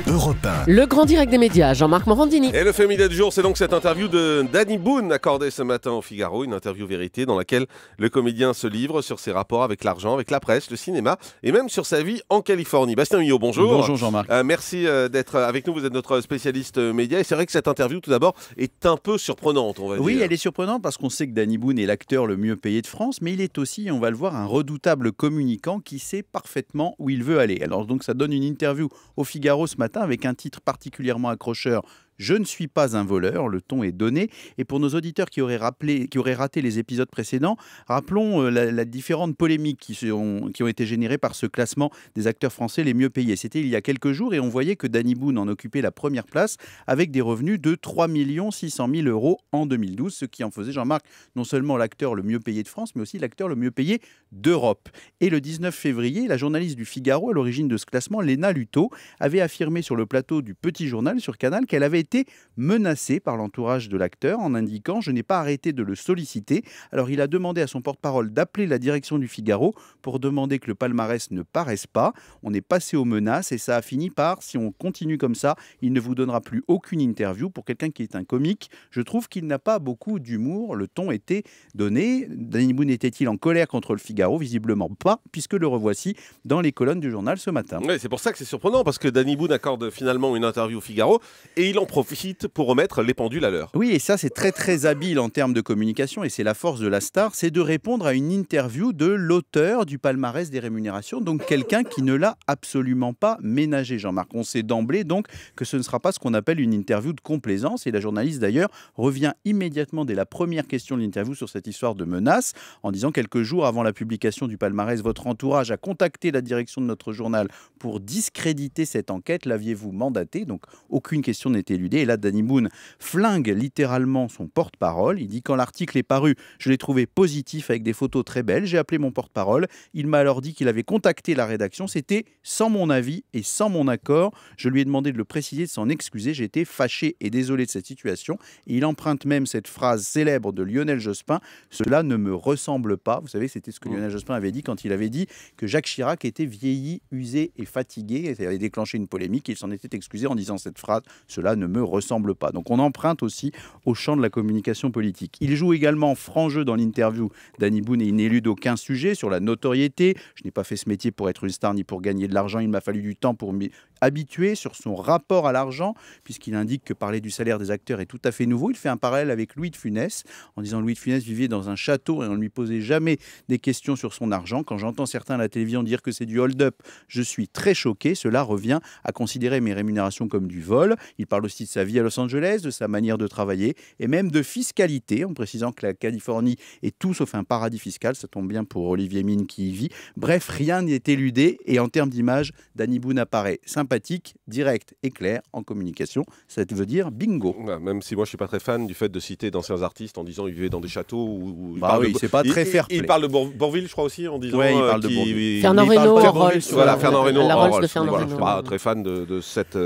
Europe 1. Le grand direct des médias, Jean-Marc Morandini. Et le fait média du jour, c'est donc cette interview de Danny Boone accordée ce matin au Figaro, une interview vérité dans laquelle le comédien se livre sur ses rapports avec l'argent, avec la presse, le cinéma et même sur sa vie en Californie. Bastien Huyot, bonjour. Bonjour Jean-Marc. Merci d'être avec nous, vous êtes notre spécialiste média et c'est vrai que cette interview tout d'abord est un peu surprenante, on va dire. Oui, elle est surprenante parce qu'on sait que Danny Boone est l'acteur le mieux payé de France, mais il est aussi, on va le voir, un redoutable communicant qui sait parfaitement où il veut aller. Alors donc ça donne une interview au Figaro ce matin avec un titre particulièrement accrocheur. Je ne suis pas un voleur, le ton est donné. Et pour nos auditeurs qui auraient raté les épisodes précédents, rappelons la différentes polémiques qui ont été générées par ce classement des acteurs français les mieux payés. C'était il y a quelques jours et on voyait que Danny Boone en occupait la première place avec des revenus de 3 600 000 € en 2012, ce qui en faisait, Jean-Marc, non seulement l'acteur le mieux payé de France, mais aussi l'acteur le mieux payé d'Europe. Et le 19 février, la journaliste du Figaro à l'origine de ce classement, Léna Luto, avait affirmé sur le plateau du Petit Journal sur Canal qu'elle avait été menacé par l'entourage de l'acteur en indiquant « Je n'ai pas arrêté de le solliciter ». Alors il a demandé à son porte-parole d'appeler la direction du Figaro pour demander que le palmarès ne paraisse pas. On est passé aux menaces et ça a fini par « Si on continue comme ça, il ne vous donnera plus aucune interview ». Pour quelqu'un qui est un comique, je trouve qu'il n'a pas beaucoup d'humour. Le ton était donné. Danny Boone était-il en colère contre le Figaro? Visiblement pas, puisque le revoici dans les colonnes du journal ce matin. Oui, c'est pour ça que c'est surprenant, parce que Danny Boone accorde finalement une interview au Figaro et il en profite pour remettre les pendules à l'heure. Oui, et ça c'est très très habile en termes de communication et c'est la force de la star, c'est de répondre à une interview de l'auteur du palmarès des rémunérations, donc quelqu'un qui ne l'a absolument pas ménagé, Jean-Marc. On sait d'emblée donc que ce ne sera pas ce qu'on appelle une interview de complaisance et la journaliste d'ailleurs revient immédiatement dès la première question de l'interview sur cette histoire de menace en disant quelques jours avant la publication du palmarès, votre entourage a contacté la direction de notre journal pour discréditer cette enquête, l'aviez-vous mandaté? Donc aucune question n'est éludée et là Danny Boone flingue littéralement son porte-parole. Il dit quand l'article est paru, je l'ai trouvé positif avec des photos très belles. J'ai appelé mon porte-parole. Il m'a alors dit qu'il avait contacté la rédaction. C'était sans mon avis et sans mon accord. Je lui ai demandé de le préciser, de s'en excuser. J'ai été fâché et désolé de cette situation. Et il emprunte même cette phrase célèbre de Lionel Jospin. Cela ne me ressemble pas. Vous savez, c'était ce que Lionel Jospin avait dit quand il avait dit que Jacques Chirac était vieilli, usé et fatigué. Et ça avait déclenché une polémique. Il s'en était excusé en disant cette phrase. Cela ne me ressemble pas. Donc on emprunte aussi au champ de la communication politique. Il joue également franc jeu dans l'interview. Danny Boone et il n'élude aucun sujet sur la notoriété. Je n'ai pas fait ce métier pour être une star ni pour gagner de l'argent. Il m'a fallu du temps pour m'y habituer sur son rapport à l'argent, puisqu'il indique que parler du salaire des acteurs est tout à fait nouveau. Il fait un parallèle avec Louis de Funès, en disant Louis de Funès vivait dans un château et on ne lui posait jamais des questions sur son argent. Quand j'entends certains à la télévision dire que c'est du hold-up, je suis très choqué. Cela revient à considérer mes rémunérations comme du vol. Il parle aussi de sa vie à Los Angeles, de sa manière de travailler et même de fiscalité, en précisant que la Californie est tout sauf un paradis fiscal. Ça tombe bien pour Olivier Mine qui y vit. Bref, rien n'est éludé et en termes d'image, Danny Boone apparaît sympathique, direct et clair en communication. Ça veut dire bingo. Ouais, même si moi je suis pas très fan du fait de citer d'anciens artistes en disant ils vivaient dans des châteaux où c'est pas très fair play. Il parle de Bourvil, je crois aussi, en disant il parle de Bourvil. Fernand Reynaud en Rolls. Voilà, Fernand Reynaud la en Rolls Rolls. de Fernand Voilà, je Reynaud. suis pas très fan de cette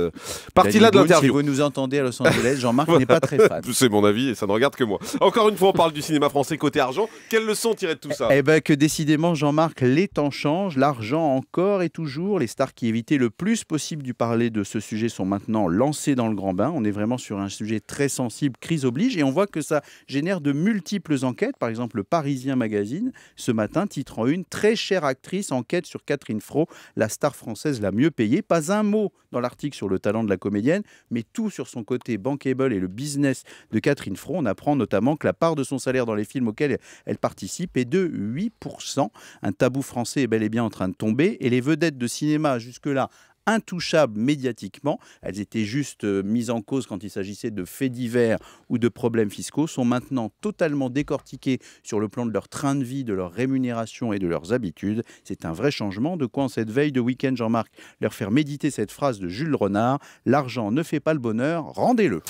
partie-là de Danny Boone, l'interview. si vous nous entendez à Los Angeles, Jean-Marc n'est pas très fan. C'est mon avis et ça ne regarde que moi. Encore une fois, on parle du cinéma français côté argent. Quelle leçon tirer de tout ça? Eh bien, que décidément, Jean-Marc, les temps changent, l'argent encore et toujours. Les stars qui évitaient le plus possible de parler de ce sujet sont maintenant lancées dans le grand bain. On est vraiment sur un sujet très sensible, crise oblige, et on voit que ça génère de multiples enquêtes. Par exemple, le Parisien Magazine, ce matin, titre en une, très chère actrice, enquête sur Catherine Fro, la star française la mieux payée. Pas un mot dans l'article sur le talent de la comédienne, mais tout sur son côté bankable et le business de Catherine Fro. On apprend notamment que la part de son salaire dans les films auxquels elle participe est de 8%. Un tabou français est bel et bien en train de tomber et les vedettes de cinéma jusque-là intouchables médiatiquement, elles étaient juste mises en cause quand il s'agissait de faits divers ou de problèmes fiscaux, sont maintenant totalement décortiquées sur le plan de leur train de vie, de leur rémunération et de leurs habitudes. C'est un vrai changement. De quoi en cette veille de week-end, Jean-Marc, leur faire méditer cette phrase de Jules Renard, l'argent ne fait pas le bonheur, rendez-le.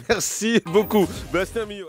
Merci beaucoup. Bastien Huyot.